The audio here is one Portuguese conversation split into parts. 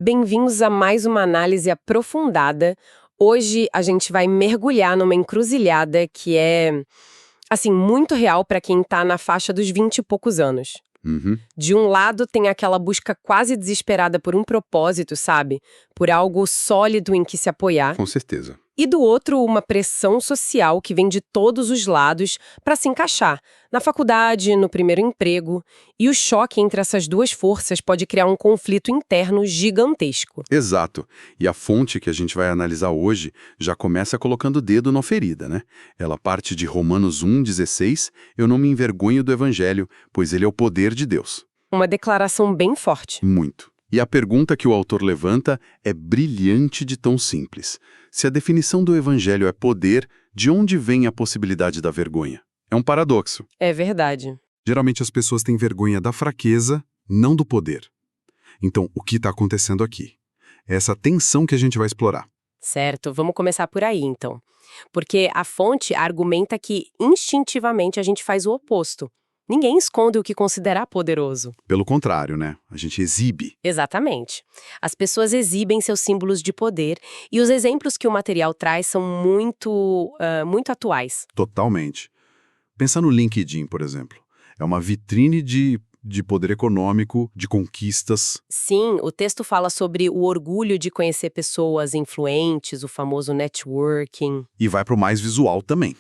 Bem-vindos a mais uma análise aprofundada. Hoje a gente vai mergulhar numa encruzilhada que é, assim, muito real para quem tá na faixa dos 20 e poucos anos. De um lado tem aquela busca quase desesperada por um propósito, sabe? Por algo sólido em que se apoiar. Com certeza. E do outro, uma pressão social que vem de todos os lados para se encaixar, na faculdade, no primeiro emprego. E o choque entre essas duas forças pode criar um conflito interno gigantesco. Exato. E a fonte que a gente vai analisar hoje já começa colocando o dedo na ferida, né? Ela parte de Romanos 1,16, eu não me envergonho do evangelho, pois ele é o poder de Deus. Uma declaração bem forte. Muito. E a pergunta que o autor levanta é brilhante de tão simples. Se a definição do evangelho é poder, de onde vem a possibilidade da vergonha? É um paradoxo. É verdade. Geralmente as pessoas têm vergonha da fraqueza, não do poder. Então, o que está acontecendo aqui? É essa tensão que a gente vai explorar. Certo, vamos começar por aí, então. Porque a fonte argumenta que, instintivamente, a gente faz o oposto. Ninguém esconde o que considerar poderoso. Pelo contrário, né? A gente exibe. Exatamente. As pessoas exibem seus símbolos de poder e os exemplos que o material traz são muito atuais. Totalmente. Pensa no LinkedIn, por exemplo. É uma vitrine de poder econômico, de conquistas. Sim, o texto fala sobre o orgulho de conhecer pessoas influentes, o famoso networking. E vai para o mais visual também.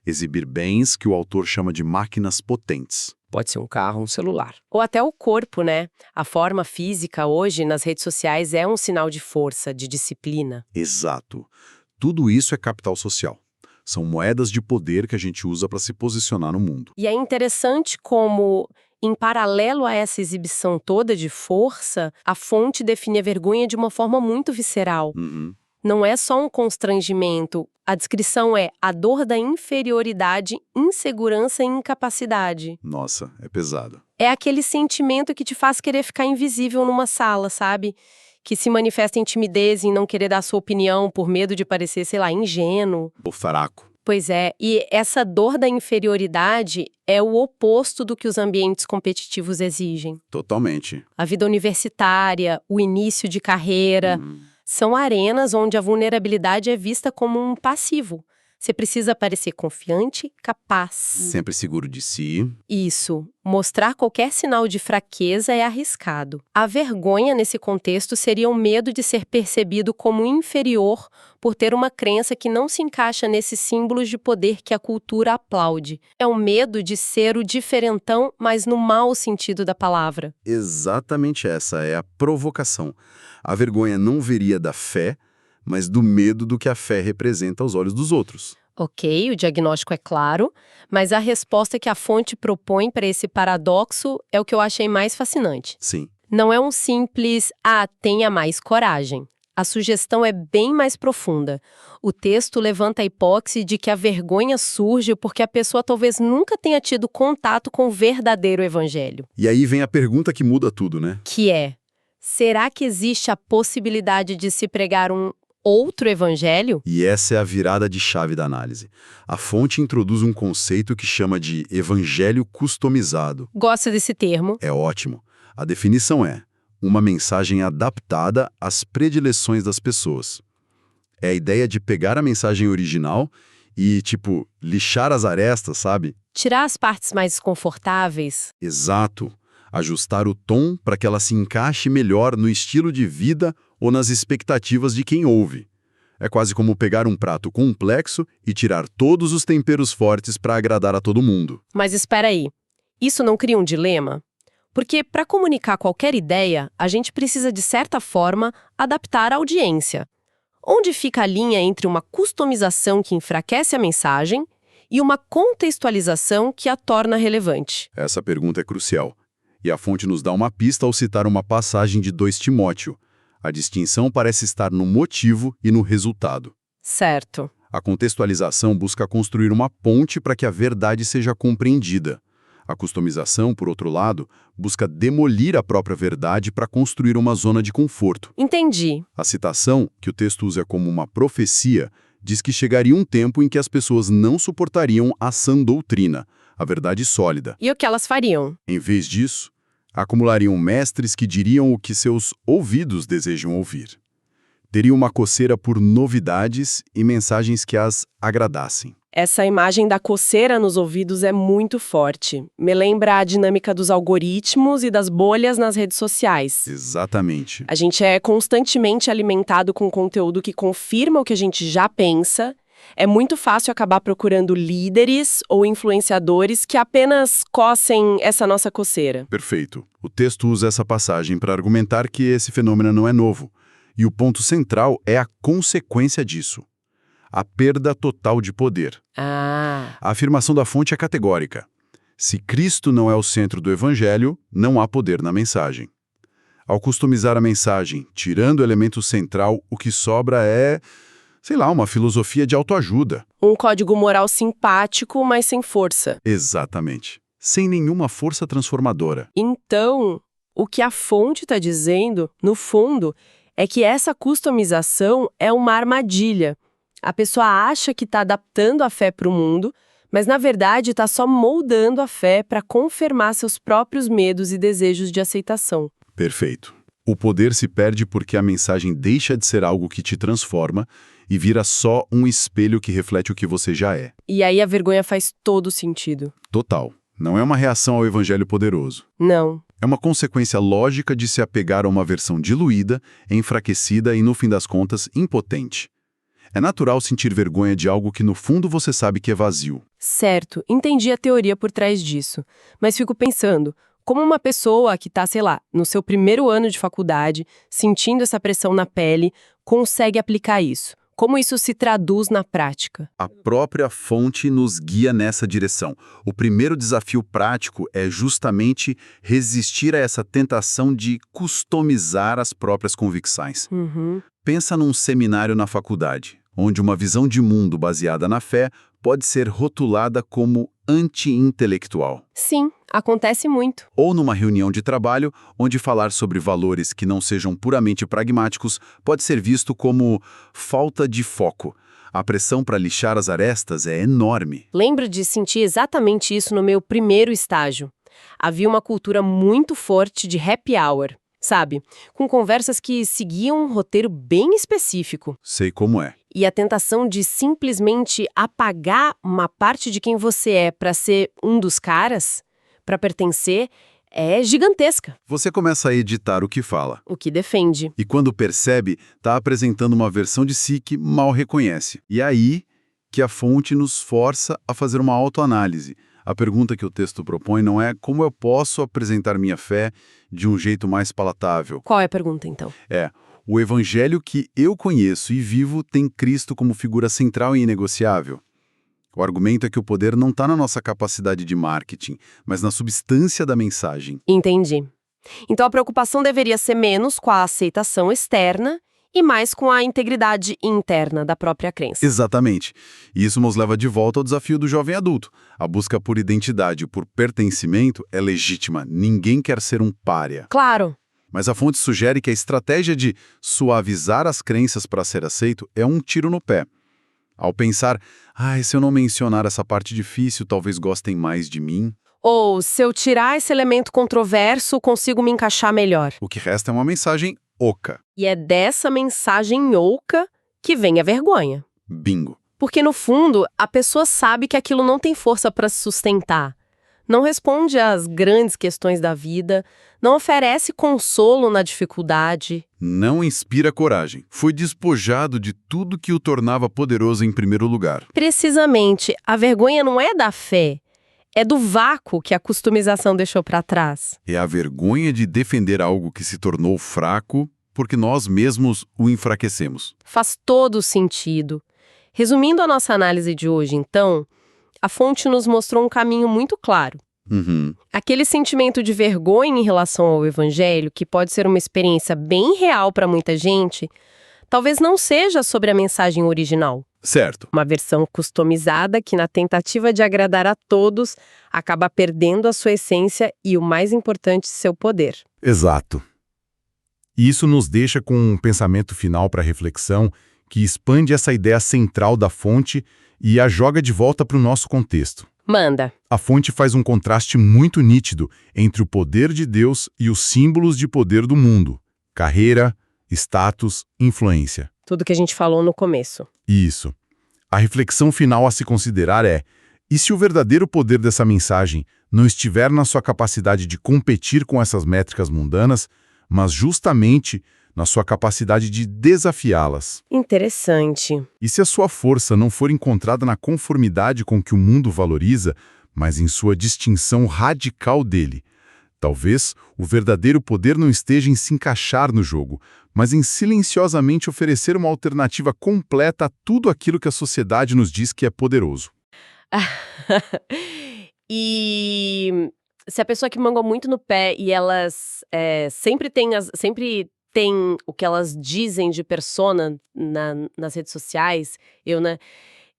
Exibir bens que o autor chama de máquinas potentes. Pode ser um carro, um celular. Ou até o corpo, né? A forma física hoje nas redes sociais é um sinal de força, de disciplina. Exato. Tudo isso é capital social. São moedas de poder que a gente usa para se posicionar no mundo. E é interessante como, em paralelo a essa exibição toda de força, a fonte define a vergonha de uma forma muito visceral. Não é só um constrangimento. A descrição é a dor da inferioridade, insegurança e incapacidade. Nossa, é pesado. É aquele sentimento que te faz querer ficar invisível numa sala, sabe? Que se manifesta em timidez, em não querer dar sua opinião por medo de parecer, sei lá, ingênuo. O fraco. Pois é, e essa dor da inferioridade é o oposto do que os ambientes competitivos exigem. Totalmente. A vida universitária, o início de carreira, são arenas onde a vulnerabilidade é vista como um passivo. Você precisa parecer confiante, capaz. Sempre seguro de si. Isso. Mostrar qualquer sinal de fraqueza é arriscado. A vergonha, nesse contexto, seria o medo de ser percebido como inferior por ter uma crença que não se encaixa nesses símbolos de poder que a cultura aplaude. É o medo de ser o diferentão, mas no mau sentido da palavra. Exatamente essa é a provocação. A vergonha não viria da fé, mas do medo do que a fé representa aos olhos dos outros. Ok, o diagnóstico é claro, mas a resposta que a fonte propõe para esse paradoxo é o que eu achei mais fascinante. Sim. Não é um simples, tenha mais coragem. A sugestão é bem mais profunda. O texto levanta a hipótese de que a vergonha surge porque a pessoa talvez nunca tenha tido contato com o verdadeiro evangelho. E aí vem a pergunta que muda tudo, né? Que é, será que existe a possibilidade de se pregar um outro evangelho? E essa é a virada de chave da análise. A fonte introduz um conceito que chama de evangelho customizado. Gosto desse termo. É ótimo. A definição é uma mensagem adaptada às predileções das pessoas. É a ideia de pegar a mensagem original e, lixar as arestas, sabe? Tirar as partes mais desconfortáveis. Exato. Ajustar o tom para que ela se encaixe melhor no estilo de vida ou nas expectativas de quem ouve. É quase como pegar um prato complexo e tirar todos os temperos fortes para agradar a todo mundo. Mas espera aí, isso não cria um dilema? Porque para comunicar qualquer ideia, a gente precisa, de certa forma, adaptar a audiência. Onde fica a linha entre uma customização que enfraquece a mensagem e uma contextualização que a torna relevante? Essa pergunta é crucial. E a fonte nos dá uma pista ao citar uma passagem de 2 Timóteo. A distinção parece estar no motivo e no resultado. Certo. A contextualização busca construir uma ponte para que a verdade seja compreendida. A customização, por outro lado, busca demolir a própria verdade para construir uma zona de conforto. Entendi. A citação, que o texto usa como uma profecia, diz que chegaria um tempo em que as pessoas não suportariam a sã doutrina, a verdade sólida. E o que elas fariam? Em vez disso, Acumulariam mestres que diriam o que seus ouvidos desejam ouvir. Teriam uma coceira por novidades e mensagens que as agradassem. Essa imagem da coceira nos ouvidos é muito forte. Me lembra a dinâmica dos algoritmos e das bolhas nas redes sociais. Exatamente. A gente é constantemente alimentado com conteúdo que confirma o que a gente já pensa. É muito fácil acabar procurando líderes ou influenciadores que apenas cocem essa nossa coceira. Perfeito. O texto usa essa passagem para argumentar que esse fenômeno não é novo. E o ponto central é a consequência disso. A perda total de poder. Ah, A afirmação da fonte é categórica. Se Cristo não é o centro do Evangelho, não há poder na mensagem. Ao customizar a mensagem, tirando o elemento central, o que sobra é, uma filosofia de autoajuda. um código moral simpático, mas sem força. Exatamente. Sem nenhuma força transformadora. Então, o que a fonte está dizendo, no fundo, é que essa customização é uma armadilha. A pessoa acha que está adaptando a fé para o mundo, mas na verdade está só moldando a fé para confirmar seus próprios medos e desejos de aceitação. Perfeito. O poder se perde porque a mensagem deixa de ser algo que te transforma e vira só um espelho que reflete o que você já é. E aí a vergonha faz todo sentido. Total. Não é uma reação ao evangelho poderoso. Não. É uma consequência lógica de se apegar a uma versão diluída, enfraquecida e, no fim das contas, impotente. É natural sentir vergonha de algo que no fundo você sabe que é vazio. Certo, entendi a teoria por trás disso. Mas fico pensando, como uma pessoa que está, no seu primeiro ano de faculdade, sentindo essa pressão na pele, consegue aplicar isso? Como isso se traduz na prática? A própria fonte nos guia nessa direção. O primeiro desafio prático é justamente resistir a essa tentação de customizar as próprias convicções. Pensa num seminário na faculdade, onde uma visão de mundo baseada na fé pode ser rotulada como anti-intelectual. Sim, acontece muito. Ou numa reunião de trabalho, onde falar sobre valores que não sejam puramente pragmáticos pode ser visto como falta de foco. A pressão para lixar as arestas é enorme. Lembro de sentir exatamente isso no meu primeiro estágio. Havia uma cultura muito forte de happy hour, sabe? Com conversas que seguiam um roteiro bem específico. Sei como é. E a tentação de simplesmente apagar uma parte de quem você é para ser um dos caras, para pertencer, é gigantesca. Você começa a editar o que fala. O que defende. E quando percebe, está apresentando uma versão de si que mal reconhece. E é aí que a fonte nos força a fazer uma autoanálise. A pergunta que o texto propõe não é como eu posso apresentar minha fé de um jeito mais palatável. Qual é a pergunta, então? O evangelho que eu conheço e vivo tem Cristo como figura central e inegociável. O argumento é que o poder não está na nossa capacidade de marketing, mas na substância da mensagem. Entendi. Então a preocupação deveria ser menos com a aceitação externa e mais com a integridade interna da própria crença. Exatamente. E isso nos leva de volta ao desafio do jovem adulto. A busca por identidade, por pertencimento, é legítima. Ninguém quer ser um pária. Claro. Mas a fonte sugere que a estratégia de suavizar as crenças para ser aceito é um tiro no pé. Ao pensar, se eu não mencionar essa parte difícil, talvez gostem mais de mim. Ou, se eu tirar esse elemento controverso, consigo me encaixar melhor. O que resta é uma mensagem oca. E é dessa mensagem oca que vem a vergonha. Bingo. Porque, no fundo, a pessoa sabe que aquilo não tem força para se sustentar. Não responde às grandes questões da vida, não oferece consolo na dificuldade. Não inspira coragem. Foi despojado de tudo que o tornava poderoso em primeiro lugar. Precisamente, a vergonha não é da fé, é do vácuo que a customização deixou para trás. É a vergonha de defender algo que se tornou fraco porque nós mesmos o enfraquecemos. Faz todo sentido. Resumindo a nossa análise de hoje, então, a fonte nos mostrou um caminho muito claro. Aquele sentimento de vergonha em relação ao evangelho, que pode ser uma experiência bem real para muita gente, talvez não seja sobre a mensagem original. Certo. Uma versão customizada que, na tentativa de agradar a todos, acaba perdendo a sua essência e, o mais importante, seu poder. Exato. E isso nos deixa com um pensamento final para reflexão que expande essa ideia central da fonte e a joga de volta para o nosso contexto. Manda. A fonte faz um contraste muito nítido entre o poder de Deus e os símbolos de poder do mundo: carreira, status, influência. Tudo que a gente falou no começo. Isso. A reflexão final a se considerar é: e se o verdadeiro poder dessa mensagem não estiver na sua capacidade de competir com essas métricas mundanas, mas justamente na sua capacidade de desafiá-las? Interessante. E se a sua força não for encontrada na conformidade com o que o mundo valoriza, mas em sua distinção radical dele? Talvez o verdadeiro poder não esteja em se encaixar no jogo, mas em silenciosamente oferecer uma alternativa completa a tudo aquilo que a sociedade nos diz que é poderoso. E se a pessoa que mangou muito no pé e elas sempre tem o que elas dizem de persona nas redes sociais,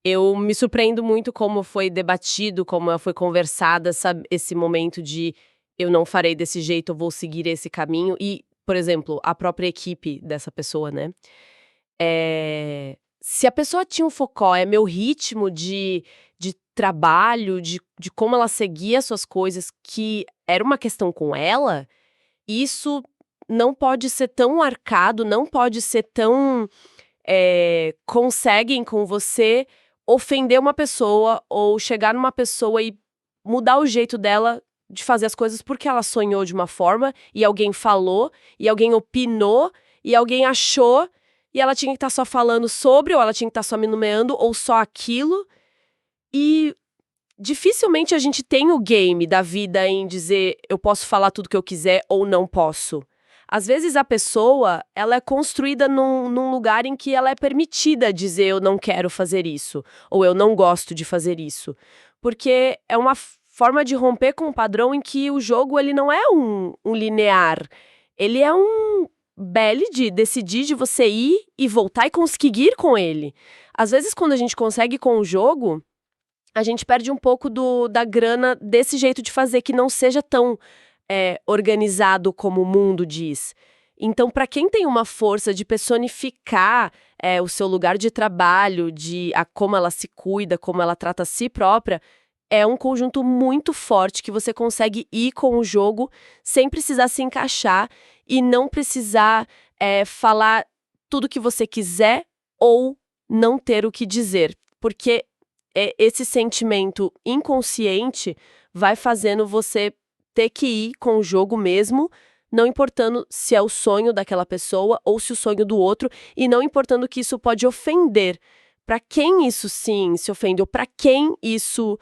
eu me surpreendo muito como foi debatido, como foi conversada, sabe, esse momento de eu não farei desse jeito, eu vou seguir esse caminho. E, por exemplo, a própria equipe dessa pessoa, né? Se a pessoa tinha um foco, é meu ritmo de trabalho, de como ela seguia suas coisas, que era uma questão com ela, isso não pode ser tão arcado, não pode ser tão conseguem com você ofender uma pessoa ou chegar numa pessoa e mudar o jeito dela de fazer as coisas porque ela sonhou de uma forma e alguém falou, e alguém opinou, e alguém achou, e ela tinha que estar só falando sobre, ou ela tinha que estar só me nomeando, ou só aquilo. E dificilmente a gente tem o game da vida em dizer eu posso falar tudo que eu quiser ou não posso. Às vezes a pessoa, ela é construída num lugar em que ela é permitida dizer eu não quero fazer isso, ou eu não gosto de fazer isso. Porque é uma forma de romper com um padrão em que o jogo ele não é um linear. Ele é um belo de decidir de você ir e voltar e conseguir ir com ele. Às vezes quando a gente consegue com o jogo, a gente perde um pouco da grana desse jeito de fazer, que não seja tão organizado como o mundo diz. Então, para quem tem uma força de personificar o seu lugar de trabalho, como ela se cuida, como ela trata a si própria, é um conjunto muito forte que você consegue ir com o jogo sem precisar se encaixar e não precisar falar tudo que você quiser ou não ter o que dizer. Porque esse sentimento inconsciente vai fazendo você ter que ir com o jogo mesmo, não importando se é o sonho daquela pessoa ou se o sonho do outro, e não importando que isso pode ofender. Para quem isso sim se ofende, ou para quem isso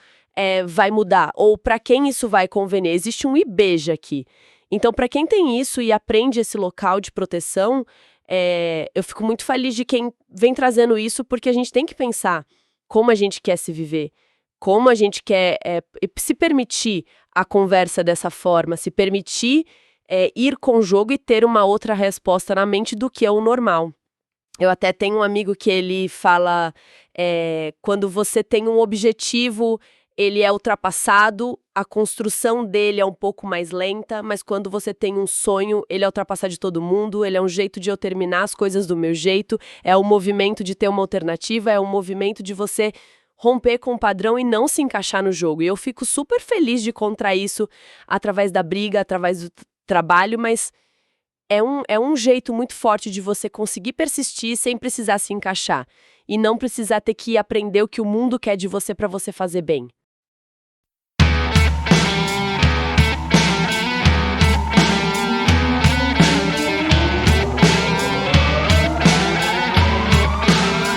vai mudar, ou para quem isso vai convencer. Existe um ibeja aqui. Então, para quem tem isso e aprende esse local de proteção, eu fico muito feliz de quem vem trazendo isso, porque a gente tem que pensar como a gente quer se viver, como a gente quer se permitir a conversa dessa forma, se permitir ir com o jogo e ter uma outra resposta na mente do que é o normal. Eu até tenho um amigo que ele fala, quando você tem um objetivo, ele é ultrapassado, a construção dele é um pouco mais lenta, mas quando você tem um sonho, ele é ultrapassar de todo mundo, ele é um jeito de eu terminar as coisas do meu jeito, é um movimento de ter uma alternativa, é um movimento de você romper com o padrão e não se encaixar no jogo. E eu fico super feliz de encontrar isso através da briga, através do trabalho, mas é um jeito muito forte de você conseguir persistir sem precisar se encaixar. E não precisar ter que aprender o que o mundo quer de você para você fazer bem.